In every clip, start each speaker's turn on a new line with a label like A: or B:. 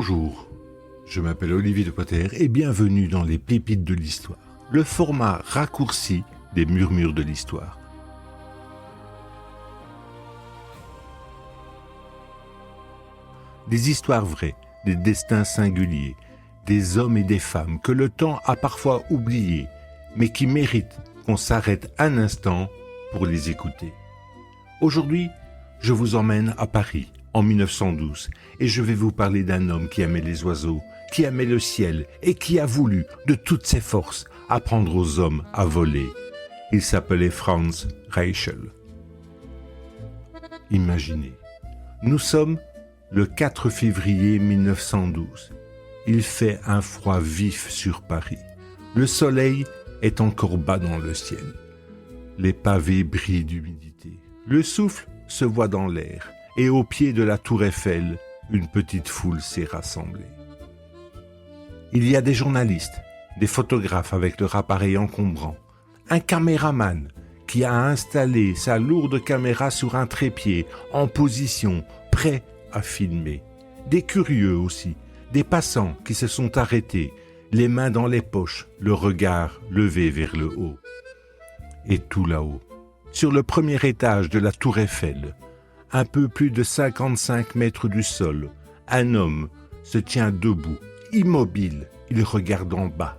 A: Bonjour, je m'appelle Olivier de Potter et bienvenue dans les Pépites de l'Histoire, le format raccourci des Murmures de l'Histoire. Des histoires vraies, des destins singuliers, des hommes et des femmes que le temps a parfois oubliés, mais qui méritent qu'on s'arrête un instant pour les écouter. Aujourd'hui, je vous emmène à Paris, en 1912, et je vais vous parler d'un homme qui aimait les oiseaux, qui aimait le ciel et qui a voulu, de toutes ses forces, apprendre aux hommes à voler. Il s'appelait Franz Reichel. Imaginez, nous sommes le 4 février 1912. Il fait un froid vif sur Paris. Le soleil est encore bas dans le ciel. Les pavés brillent d'humidité. Le souffle se voit dans l'air. Et au pied de la tour Eiffel, une petite foule s'est rassemblée. Il y a des journalistes, des photographes avec leur appareil encombrant, un caméraman qui a installé sa lourde caméra sur un trépied, en position, prêt à filmer. Des curieux aussi, des passants qui se sont arrêtés, les mains dans les poches, le regard levé vers le haut. Et tout là-haut, sur le premier étage de la tour Eiffel, un peu plus de 55 mètres du sol, un homme se tient debout, immobile, il regarde en bas.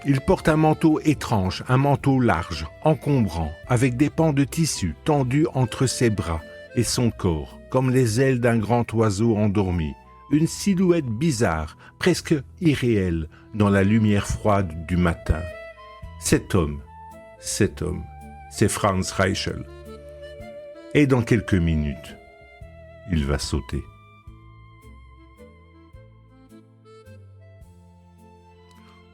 A: Il porte un manteau étrange, un manteau large, encombrant, avec des pans de tissu tendus entre ses bras et son corps, comme les ailes d'un grand oiseau endormi. Une silhouette bizarre, presque irréelle, dans la lumière froide du matin. Cet homme, c'est Franz Reichel. Et dans quelques minutes, il va sauter.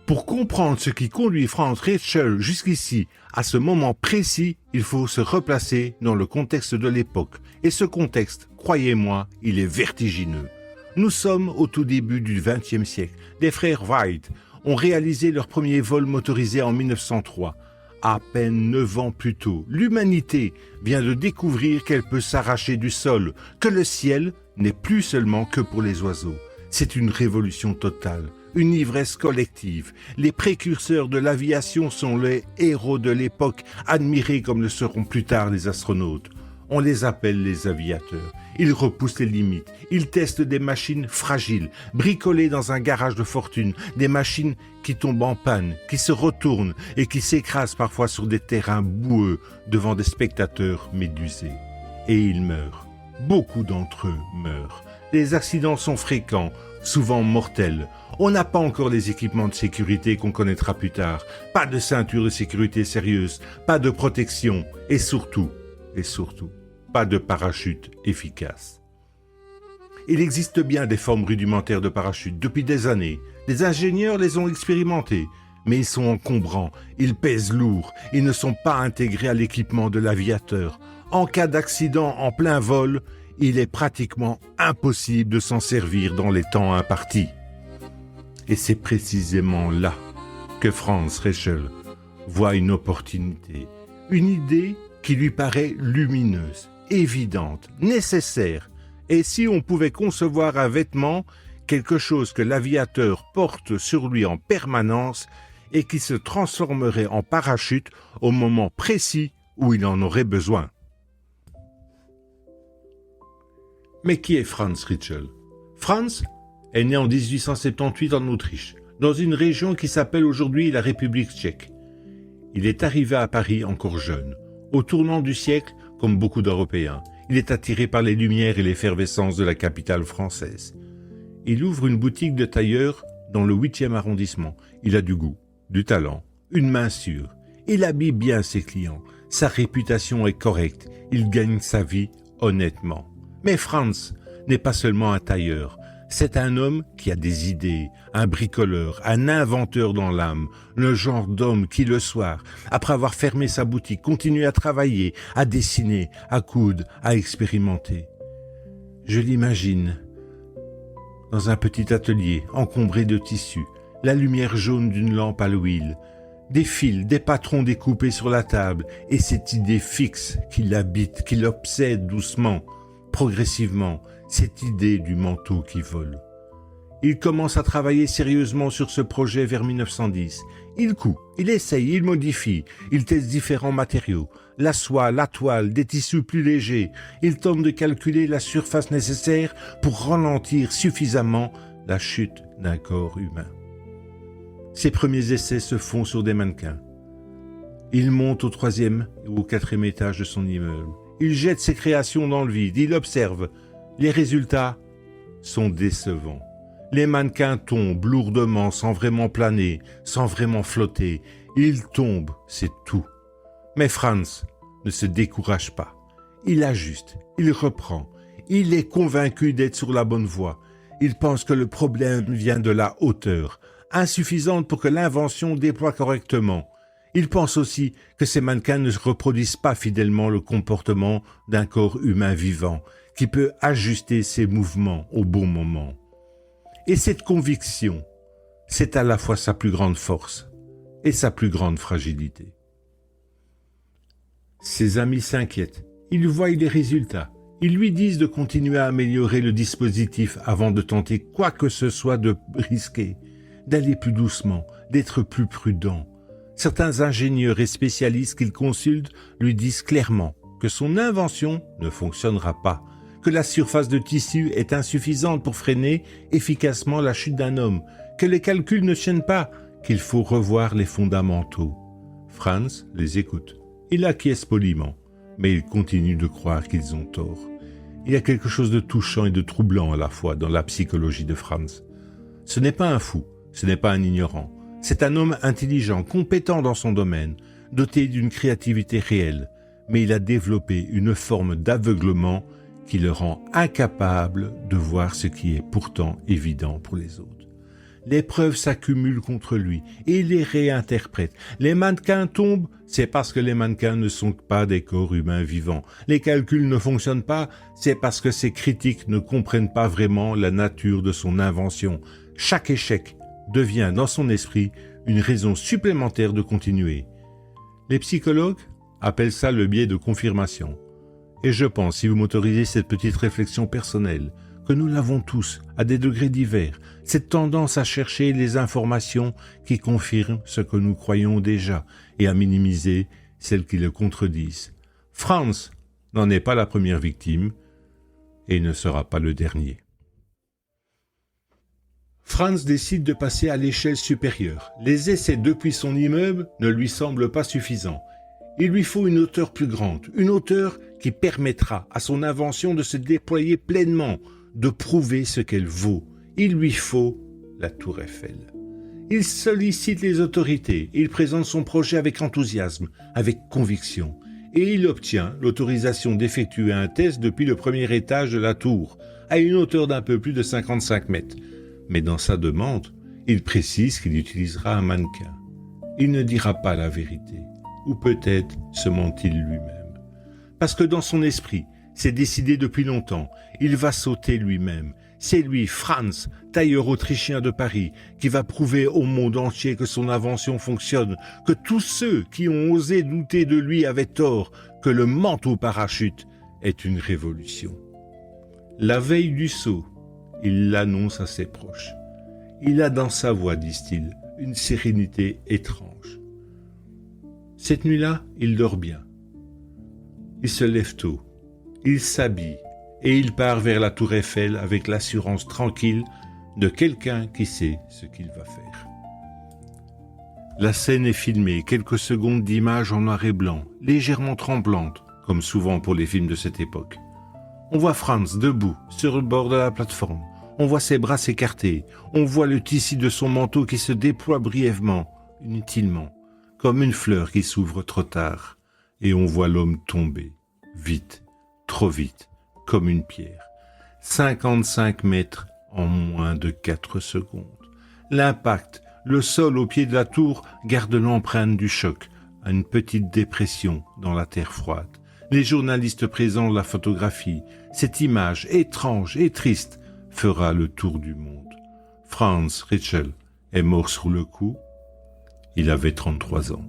A: Pour comprendre ce qui conduit Franz Reichel jusqu'ici, à ce moment précis, il faut se replacer dans le contexte de l'époque. Et ce contexte, croyez-moi, il est vertigineux. Nous sommes au tout début du XXe siècle. Des frères Wright ont réalisé leur premier vol motorisé en 1903. À peine 9 ans plus tôt, l'humanité vient de découvrir qu'elle peut s'arracher du sol, que le ciel n'est plus seulement que pour les oiseaux. C'est une révolution totale, une ivresse collective. Les précurseurs de l'aviation sont les héros de l'époque, admirés comme le seront plus tard les astronautes. On les appelle les aviateurs. Ils repoussent les limites. Ils testent des machines fragiles, bricolées dans un garage de fortune, des machines qui tombent en panne, qui se retournent et qui s'écrasent parfois sur des terrains boueux devant des spectateurs médusés. Et ils meurent. Beaucoup d'entre eux meurent. Les accidents sont fréquents, souvent mortels. On n'a pas encore les équipements de sécurité qu'on connaîtra plus tard. Pas de ceinture de sécurité sérieuse, pas de protection et surtout, pas de parachute efficace. Il existe bien des formes rudimentaires de parachute depuis des années. Les ingénieurs les ont expérimentés, mais ils sont encombrants, ils pèsent lourd, ils ne sont pas intégrés à l'équipement de l'aviateur. En cas d'accident en plein vol, il est pratiquement impossible de s'en servir dans les temps impartis. Et c'est précisément là que Franz Reichel voit une opportunité, une idée qui lui paraît lumineuse, évidente, nécessaire. Et si on pouvait concevoir un vêtement, quelque chose que l'aviateur porte sur lui en permanence et qui se transformerait en parachute au moment précis où il en aurait besoin. Mais qui est Franz Reichel ? Franz est né en 1878 en Autriche, dans une région qui s'appelle aujourd'hui la République tchèque. Il est arrivé à Paris encore jeune. Au tournant du siècle, comme beaucoup d'Européens, il est attiré par les lumières et l'effervescence de la capitale française. Il ouvre une boutique de tailleur dans le 8e arrondissement. Il a du goût, du talent, une main sûre. Il habille bien ses clients. Sa réputation est correcte. Il gagne sa vie honnêtement. Mais Franz n'est pas seulement un tailleur. C'est un homme qui a des idées, un bricoleur, un inventeur dans l'âme, le genre d'homme qui, le soir, après avoir fermé sa boutique, continue à travailler, à dessiner, à coudre, à expérimenter. Je l'imagine dans un petit atelier encombré de tissus, la lumière jaune d'une lampe à l'huile, des fils, des patrons découpés sur la table et cette idée fixe qui l'habite, qui l'obsède doucement, progressivement, cette idée du manteau qui vole. Il commence à travailler sérieusement sur ce projet vers 1910. Il coud, il essaye, il modifie, il teste différents matériaux, la soie, la toile, des tissus plus légers. Il tente de calculer la surface nécessaire pour ralentir suffisamment la chute d'un corps humain. Ses premiers essais se font sur des mannequins. Il monte au 3e ou au 4e étage de son immeuble. Il jette ses créations dans le vide, il observe. Les résultats sont décevants. Les mannequins tombent lourdement, sans vraiment planer, sans vraiment flotter. Ils tombent, c'est tout. Mais Franz ne se décourage pas. Il ajuste, il reprend. Il est convaincu d'être sur la bonne voie. Il pense que le problème vient de la hauteur, insuffisante pour que l'invention déploie correctement. Il pense aussi que ces mannequins ne reproduisent pas fidèlement le comportement d'un corps humain vivant, qui peut ajuster ses mouvements au bon moment. Et cette conviction, c'est à la fois sa plus grande force et sa plus grande fragilité. Ses amis s'inquiètent, ils voient les résultats, ils lui disent de continuer à améliorer le dispositif avant de tenter quoi que ce soit de risqué, d'aller plus doucement, d'être plus prudent. Certains ingénieurs et spécialistes qu'il consulte lui disent clairement que son invention ne fonctionnera pas, que la surface de tissu est insuffisante pour freiner efficacement la chute d'un homme, que les calculs ne tiennent pas, qu'il faut revoir les fondamentaux. Franz les écoute. Il acquiesce poliment, mais il continue de croire qu'ils ont tort. Il y a quelque chose de touchant et de troublant à la fois dans la psychologie de Franz. Ce n'est pas un fou, ce n'est pas un ignorant. C'est un homme intelligent, compétent dans son domaine, doté d'une créativité réelle, mais il a développé une forme d'aveuglement qui le rend incapable de voir ce qui est pourtant évident pour les autres. Les preuves s'accumulent contre lui et il les réinterprète. Les mannequins tombent, c'est parce que les mannequins ne sont pas des corps humains vivants. Les calculs ne fonctionnent pas, c'est parce que ses critiques ne comprennent pas vraiment la nature de son invention. Chaque échec devient dans son esprit une raison supplémentaire de continuer. Les psychologues appellent ça le biais de confirmation. Et je pense, si vous m'autorisez cette petite réflexion personnelle, que nous l'avons tous, à des degrés divers, cette tendance à chercher les informations qui confirment ce que nous croyons déjà et à minimiser celles qui le contredisent. Franz n'en est pas la première victime et ne sera pas le dernier. Franz décide de passer à l'échelle supérieure. Les essais depuis son immeuble ne lui semblent pas suffisants. Il lui faut une hauteur plus grande, une hauteur qui permettra à son invention de se déployer pleinement, de prouver ce qu'elle vaut. Il lui faut la Tour Eiffel. Il sollicite les autorités, il présente son projet avec enthousiasme, avec conviction, et il obtient l'autorisation d'effectuer un test depuis le premier étage de la tour, à une hauteur d'un peu plus de 55 mètres. Mais dans sa demande, il précise qu'il utilisera un mannequin. Il ne dira pas la vérité, ou peut-être se ment-il lui-même. Parce que dans son esprit, c'est décidé depuis longtemps, il va sauter lui-même. C'est lui, Franz, tailleur autrichien de Paris, qui va prouver au monde entier que son invention fonctionne, que tous ceux qui ont osé douter de lui avaient tort, que le manteau parachute est une révolution. La veille du saut, il l'annonce à ses proches. Il a dans sa voix, disent-ils, une sérénité étrange. Cette nuit-là, il dort bien. Il se lève tôt, il s'habille et il part vers la Tour Eiffel avec l'assurance tranquille de quelqu'un qui sait ce qu'il va faire. La scène est filmée, quelques secondes d'image en noir et blanc, légèrement tremblante, comme souvent pour les films de cette époque. On voit Franz debout, sur le bord de la plateforme. On voit ses bras s'écarter. On voit le tissu de son manteau qui se déploie brièvement, inutilement, comme une fleur qui s'ouvre trop tard. Et on voit l'homme tomber, vite, trop vite, comme une pierre. 55 mètres en moins de 4 secondes. L'impact, le sol au pied de la tour garde l'empreinte du choc, à une petite dépression dans la terre froide. Les journalistes présents la photographient. Cette image étrange et triste fera le tour du monde. Franz Ritschl est mort sur le coup. Il avait 33 ans.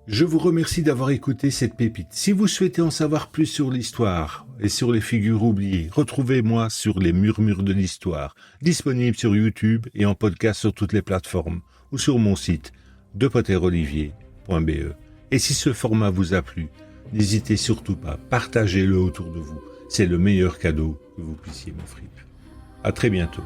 A: Je vous remercie d'avoir écouté cette pépite. Si vous souhaitez en savoir plus sur l'histoire et sur les figures oubliées, retrouvez-moi sur les Murmures de l'Histoire, disponible sur YouTube et en podcast sur toutes les plateformes, ou sur mon site depoterolivier.be. Et si ce format vous a plu, n'hésitez surtout pas, partagez-le autour de vous. C'est le meilleur cadeau que vous puissiez m'offrir. À très bientôt.